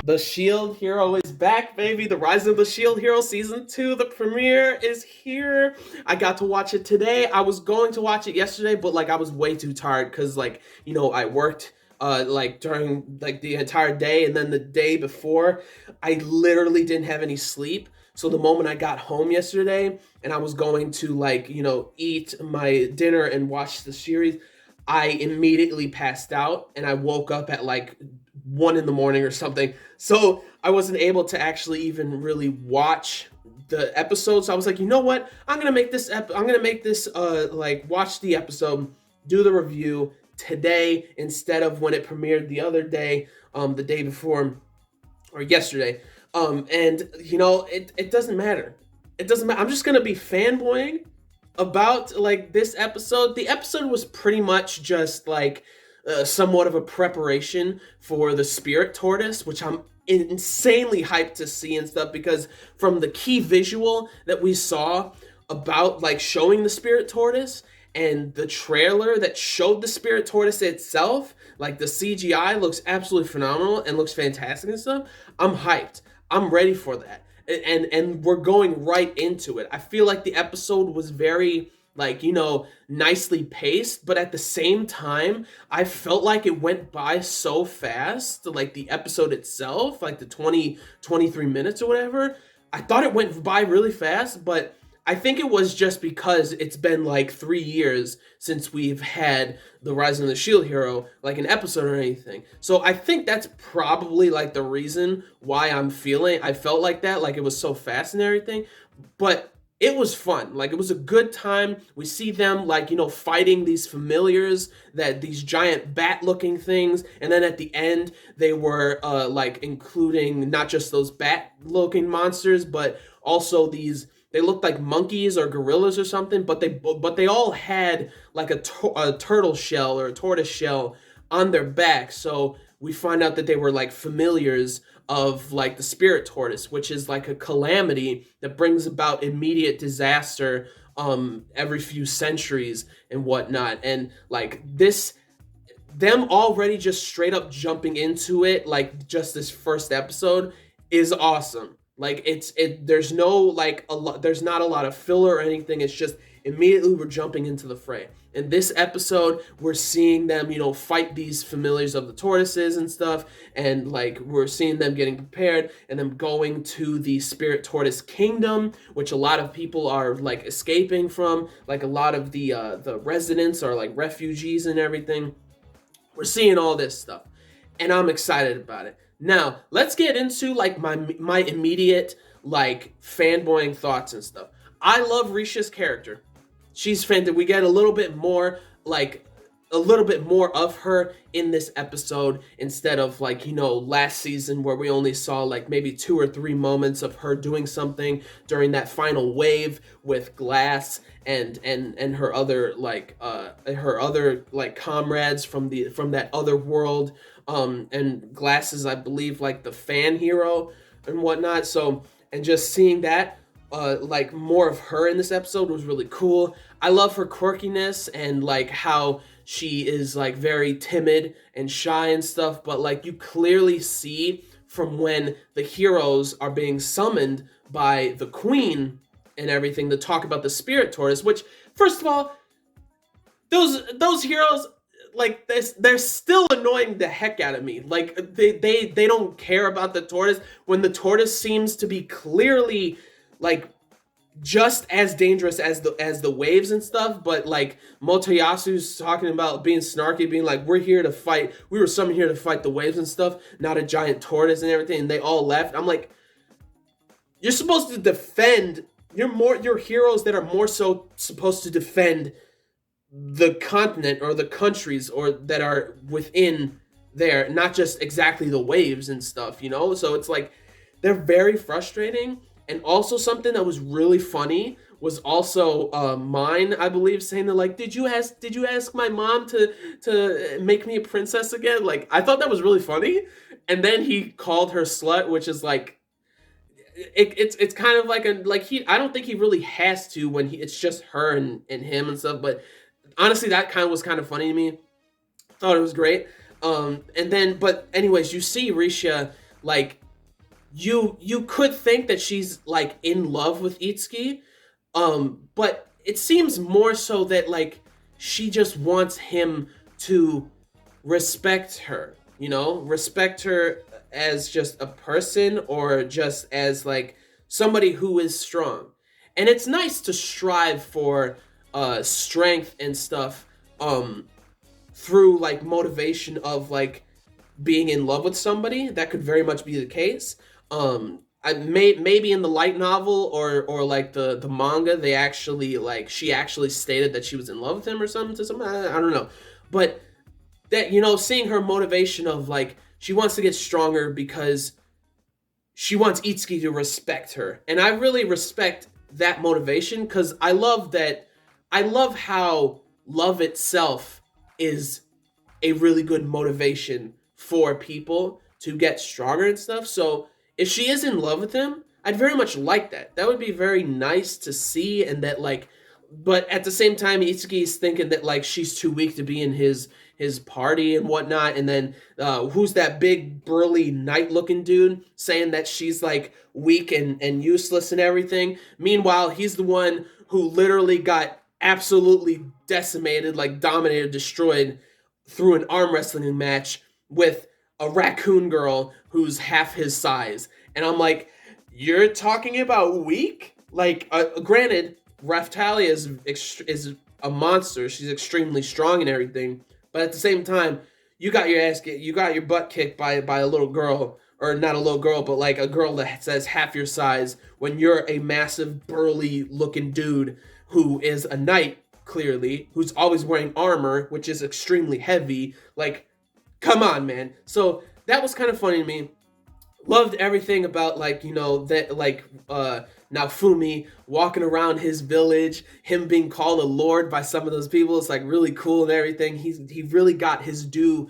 The Shield Hero is back, baby. The Rise of the Shield Hero Season 2. The premiere is here. I got to watch it today. I was going to watch it yesterday, but like I was way too tired because I worked like during like the entire day, and then the day before I literally didn't have any sleep. So the moment I got home yesterday and I was going to eat my dinner and watch the series, I immediately passed out and I woke up at like 1 in the morning or something. So I wasn't able to actually even really watch the episode. So I was like, you know what? I'm gonna make this. I'm gonna make this. Watch the episode, do the review today instead of when it premiered the other day, the day before or yesterday. It doesn't matter. It doesn't matter. I'm just gonna be fanboying about like this episode. The episode was pretty much just like somewhat of a preparation for the Spirit Tortoise, which I'm insanely hyped to see and stuff, because from the key visual that we saw about like showing the Spirit Tortoise and the trailer that showed the Spirit Tortoise itself, like the CGI looks absolutely phenomenal and looks fantastic and stuff. I'm hyped. I'm ready for that. And we're going right into it. I feel like the episode was very nicely paced, but at the same time I felt like it went by so fast. Like the episode itself, like the 23 minutes or whatever, I thought it went by really fast. But I think it was just because it's been like 3 years since we've had the Rise of the Shield Hero, like an episode or anything. So I think that's probably like the reason why I felt like that, like it was so fast and everything. But it was fun. Like it was a good time. We see them fighting these familiars, these giant bat-looking things, and then at the end they were including not just those bat-looking monsters, but also these. They looked like monkeys or gorillas or something, but they all had like a turtle shell or a tortoise shell on their back. So we find out that they were like familiars of like the Spirit Tortoise, which is like a calamity that brings about immediate disaster every few centuries and whatnot. And like them already just straight up jumping into it, like just this first episode is awesome. Like there's no there's not a lot of filler or anything. It's just immediately we're jumping into the fray. In this episode, we're seeing them, fight these familiars of the tortoises and stuff, and like we're seeing them getting prepared and them going to the Spirit Tortoise Kingdom, which a lot of people are like escaping from. Like a lot of the residents are like refugees and everything. We're seeing all this stuff, and I'm excited about it. Now, let's get into like my immediate like fanboying thoughts and stuff. I love Risha's character. She's fantastic. We get a little bit more of her in this episode instead of last season where we only saw like maybe 2 or 3 moments of her doing something during that final wave with Glass and her other comrades from that other world. And Glass is, I believe, like the fan hero and whatnot. So, and just seeing that, more of her in this episode was really cool. I love her quirkiness and like how she is like very timid and shy and stuff. But like you clearly see from when the heroes are being summoned by the Queen and everything to talk about the Spirit Tortoise. Which, first of all, those heroes, like they're still annoying the heck out of me. Like they don't care about the tortoise when the tortoise seems to be clearly like just as dangerous as the waves and stuff. But like Motoyasu's talking about being snarky, being like, we're here to fight. We were summoned here to fight the waves and stuff, not a giant tortoise and everything. And they all left. I'm like, you're supposed to defend. You're heroes that are more so supposed to defend the continent or the countries or that are within there, not just exactly the waves and stuff, So it's like they're very frustrating. And also something that was really funny was also mine, I believe, saying that like, did you ask my mom to make me a princess again? Like I thought that was really funny. And then he called her slut, which is like it's kind of like I don't think he really has to when it's just her and him and stuff, but honestly, that was kind of funny to me. Thought it was great. But anyways, you see Risha like you could think that she's like in love with Itsuki, but it seems more so that like she just wants him to respect her, respect her as just a person or just as like somebody who is strong. And it's nice to strive for strength and stuff through like motivation of like being in love with somebody. That could very much be the case. I maybe in the light novel or like the manga, they actually like she actually stated that she was in love with him or something to some I don't know. But that, seeing her motivation of like she wants to get stronger because she wants Itsuki to respect her. And I really respect that motivation because I love that. I love how love itself is a really good motivation for people to get stronger and stuff. So if she is in love with him, I'd very much like that. That would be very nice to see, and that like, but at the same time, Itsuki is thinking that like she's too weak to be in his party and whatnot. And then who's that big burly knight looking dude saying that she's like weak and useless and everything. Meanwhile, he's the one who literally got absolutely decimated, like dominated, destroyed through an arm wrestling match with a raccoon girl who's half his size. And I'm like, you're talking about weak? Like, granted, Raphtalia is a monster. She's extremely strong and everything. But at the same time, you got your butt kicked by a little girl, or not a little girl, but like a girl that says half your size when you're a massive burly looking dude who is a knight, clearly, who's always wearing armor, which is extremely heavy. Like, come on, man. So that was kind of funny to me. Loved everything about like, that like Naofumi walking around his village, him being called a lord by some of those people. It's like really cool and everything. He really got his due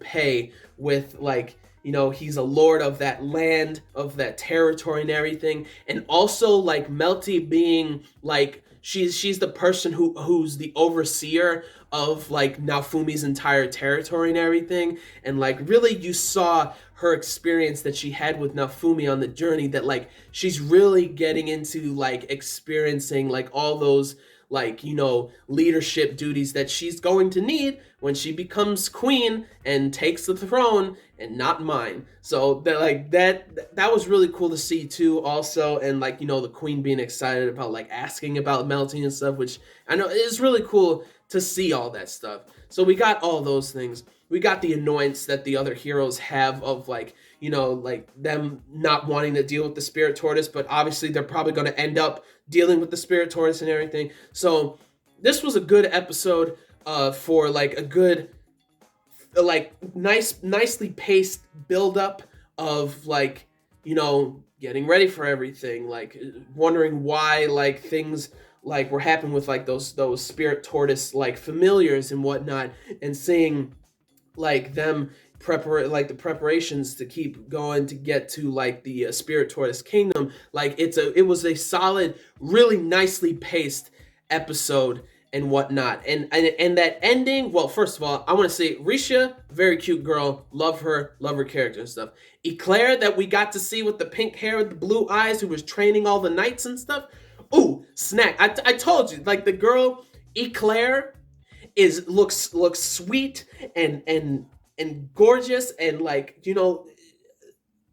pay with like, he's a lord of that land, of that territory and everything. And also like Melty being like she's the person who's the overseer of like Naofumi's entire territory and everything. And like really you saw her experience that she had with Naofumi on the journey, that like she's really getting into like experiencing like all those like, leadership duties that she's going to need when she becomes queen and takes the throne, and not mine. So that like that was really cool to see too also. And like, the queen being excited about like asking about melting and stuff, which I know is really cool to see all that stuff. So we got all those things. We got the annoyance that the other heroes have of like, like them not wanting to deal with the spirit tortoise, but obviously they're probably going to end up dealing with the spirit tortoise and everything. So this was a good episode for like a good, like nicely paced build up of like, getting ready for everything, like wondering why like things like were happening with like those spirit tortoise like familiars and whatnot, and seeing like them the preparations to keep going to get to like the spirit tortoise kingdom. Like it was a solid, really nicely paced episode and whatnot. And that ending, well, first of all, I want to say Risha, very cute girl, love her character and stuff. Eclair, that we got to see with the pink hair with the blue eyes, who was training all the knights and stuff. Ooh, snack. I told you, like the girl Eclair looks sweet and gorgeous, and like,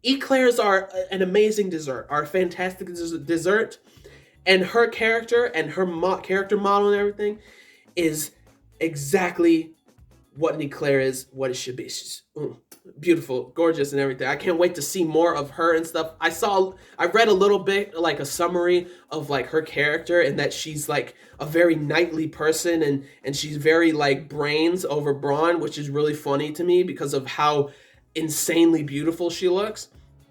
Eclairs are an amazing dessert, are a fantastic dessert. And her character and her character model and everything is exactly what an Eclair is, what it should be. She's beautiful, gorgeous, and everything. I can't wait to see more of her and stuff. I read a little bit, like a summary of like her character, and that she's like a very knightly person, and she's very like brains over brawn, which is really funny to me because of how insanely beautiful she looks.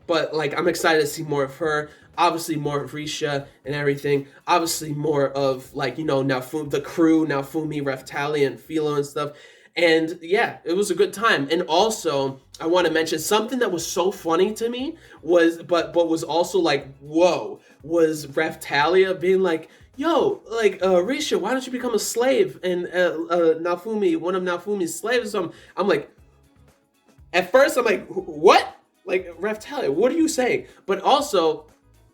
But like, I'm excited to see more of her. Obviously more of Risha and everything. Obviously more of like, the crew, Naofumi, Raphtalia, and Philo and stuff. And yeah, it was a good time. And also, I want to mention something that was so funny to me but was also like, whoa, was Raphtalia being like, yo, like, Risha, why don't you become a slave? And Naofumi, one of Naofumi's slaves. So I'm like, At first, I'm like, what? Like, Raphtalia, what are you saying? But also,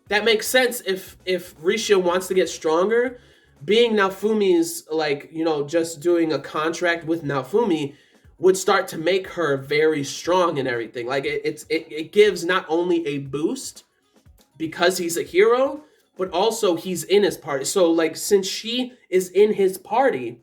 that makes sense if Risha wants to get stronger. Being Naofumi's, like, just doing a contract with Naofumi would start to make her very strong and everything. Like, it gives not only a boost because he's a hero, but also he's in his party. So, like, since she is in his party,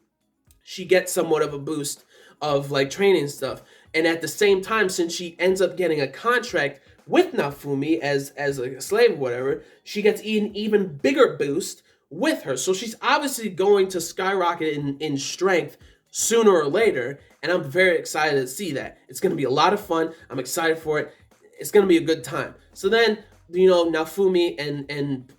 she gets somewhat of a boost of like training stuff. And at the same time, since she ends up getting a contract with Naofumi as a slave or whatever, she gets an even bigger boost with her. So she's obviously going to skyrocket in strength sooner or later. And I'm very excited to see that. It's going to be a lot of fun. I'm excited for it. It's going to be a good time. So then, Naofumi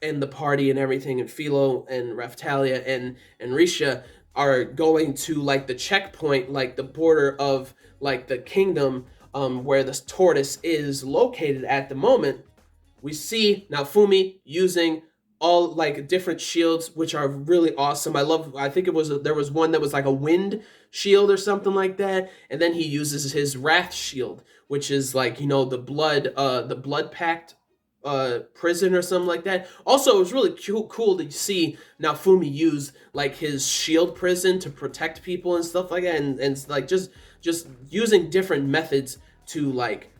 and the party and everything, and Philo and Raphtalia and Risha are going to like the checkpoint, like the border of like the kingdom, where the tortoise is located at the moment. We see Naofumi using all like different shields, which are really awesome. I think there was one that was like a wind shield or something like that, and then he uses his wrath shield, which is like the blood pact prison or something like that. Also, it was really cool to see Naofumi use like his shield prison to protect people and stuff like that, and like just using different methods to like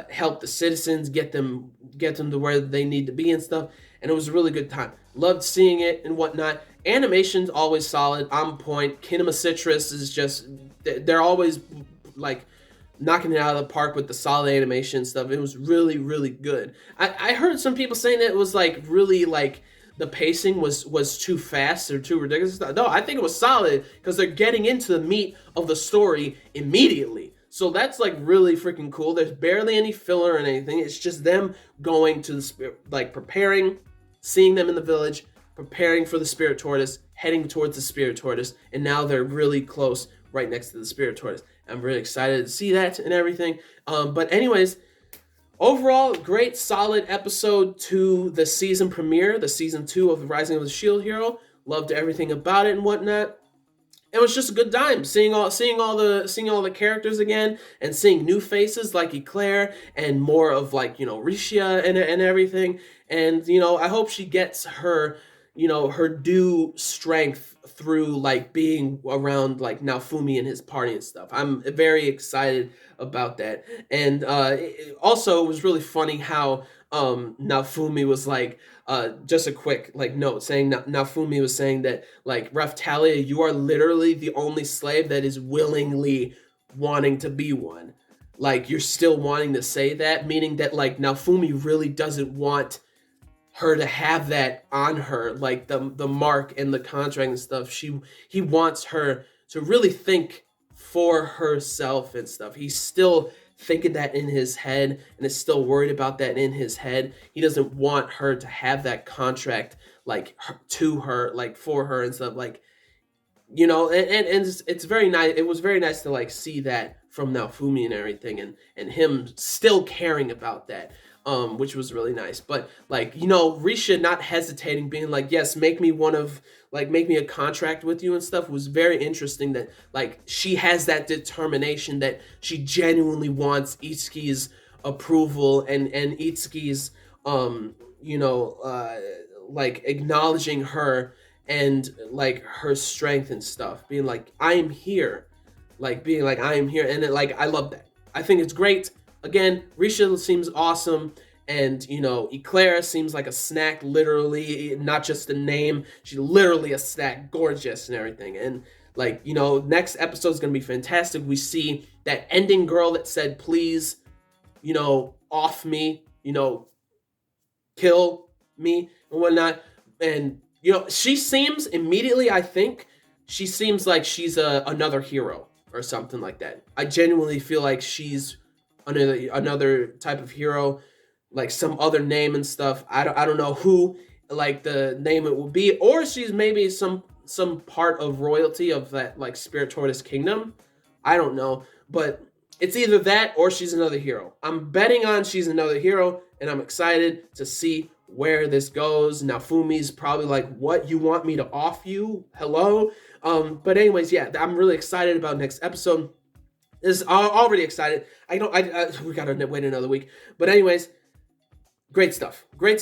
help the citizens, get them to where they need to be and stuff. And it was a really good time. Loved seeing it and whatnot. Animation's always solid, on point. Kinema Citrus is just, they're always like knocking it out of the park with the solid animation stuff. It was really, really good. I heard some people saying that it was like really like the pacing was too fast or too ridiculous. No, I think it was solid because they're getting into the meat of the story immediately. So that's like really freaking cool. There's barely any filler or anything. It's just them going to the spirit, like preparing, seeing them in the village, preparing for the spirit tortoise, heading towards the spirit tortoise, and now they're really close right next to the spirit tortoise. I'm really excited to see that and everything. But anyways, overall, great, solid episode to the season premiere, the season 2 of Rising of the Shield Hero. Loved everything about it and whatnot. It was just a good time seeing all the characters again, and seeing new faces like Eclair and more of like Risha and everything. And I hope she gets her her due strength through like being around like Naofumi and his party and stuff. I'm very excited about that. And also it was really funny how Naofumi was like, just a quick like note saying Naofumi was saying that like, Raphtalia, you are literally the only slave that is willingly wanting to be one. Like, you're still wanting to say that, meaning that like Naofumi really doesn't want her to have that on her, like the mark and the contract and stuff. He wants her to really think for herself and stuff. He's still thinking that in his head and is still worried about that in his head. He doesn't want her to have that contract like to her, like for her and stuff, like and it's very nice. It was very nice to like see that from Naofumi and everything, and him still caring about that, which was really nice. But like, Risha not hesitating, being like, yes, make me a contract with you and stuff, was very interesting. That like, she has that determination that she genuinely wants Itsuki's approval and Itsuki's like acknowledging her and like her strength and stuff, being like, I am here, like being like, I am here. And I love that. I think it's great. Again, Risha seems awesome, and Eclair seems like a snack, literally, not just a name. She's literally a snack, gorgeous and everything. And like, next episode is gonna be fantastic. We see that ending girl that said, please, off me, kill me and whatnot. And she seems immediately, I think she seems like she's another hero or something like that. I genuinely feel like she's another type of hero, like some other name and stuff. I don't know who like the name it will be, or she's maybe some part of royalty of that like spirit tortoise kingdom. I don't know, but it's either that or she's another hero. I'm betting on she's another hero, and I'm excited to see where this goes. Naofumi's probably like, what, you want me to off you? Hello? But anyways, yeah, I'm really excited about next episode. is already excited. We gotta wait another week. But anyways, great stuff. Great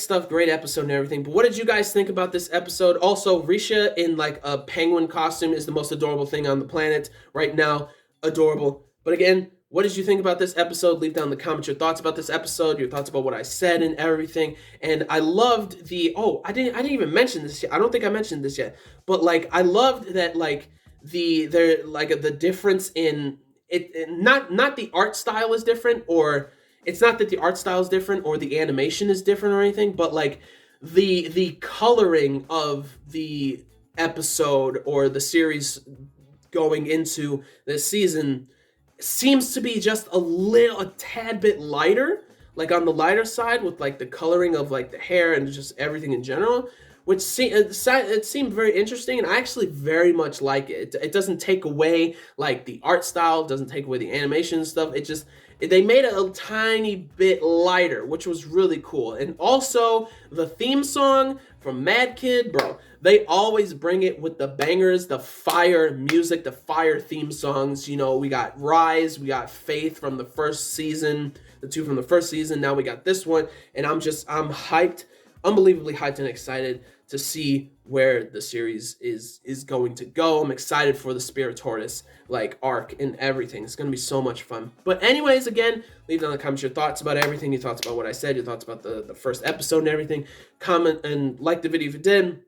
episode and everything. But what did you guys think about this episode? Also, Risha in like a penguin costume is the most adorable thing on the planet right now. Adorable. But again, what did you think about this episode? Leave down in the comments your thoughts about this episode, your thoughts about what I said and everything. And I loved I didn't even mention this yet. I don't think I mentioned this yet. But like I loved that like the difference in it, not the art style is different, or it's not that the art style is different or the animation is different or anything, but like the coloring of the episode or the series going into this season seems to be just a tad bit lighter, like on the lighter side with like the coloring of like the hair and just everything in general, which it seemed very interesting, and I actually very much like it. It doesn't take away like the art style, doesn't take away the animation and stuff. They made it a tiny bit lighter, which was really cool. And also the theme song from Mad Kid, bro, they always bring it with the bangers, the fire music, the fire theme songs. You know, we got Rise, we got Faith from the first season, the two from the first season. Now we got this one, and I'm hyped, unbelievably hyped and excited to see where the series is going to go. I'm excited for the Spirit Tortoise like arc and everything. It's gonna be so much fun. But anyways, again, leave down in the comments your thoughts about everything, your thoughts about what I said, your thoughts about the first episode and everything. Comment and like the video if you did.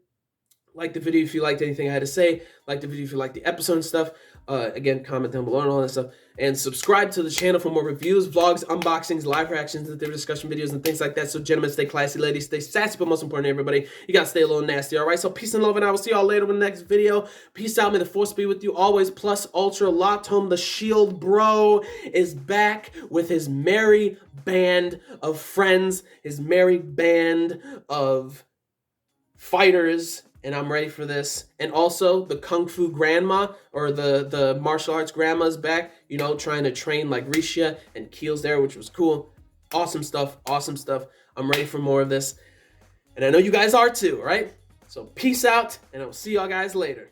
Like the video if you liked anything I had to say. Like the video if you liked the episode and stuff. Again, comment down below and all that stuff. And subscribe to the channel for more reviews, vlogs, unboxings, live reactions, and discussion videos, and things like that. So gentlemen, stay classy, ladies, stay sassy, but most important, everybody, you gotta stay a little nasty, all right? So peace and love, and I will see y'all later in the next video. Peace out. May the force be with you always. Plus, Ultra Locked Home, the Shield Bro, is back with his merry band of friends, his merry band of fighters, and I'm ready for this. And also, the Kung Fu Grandma, or the martial arts grandma's back, you know, trying to train like Risha, and Keel's there, which was cool. Awesome stuff, awesome stuff. I'm ready for more of this. And I know you guys are too, right? So peace out, and I'll see y'all guys later.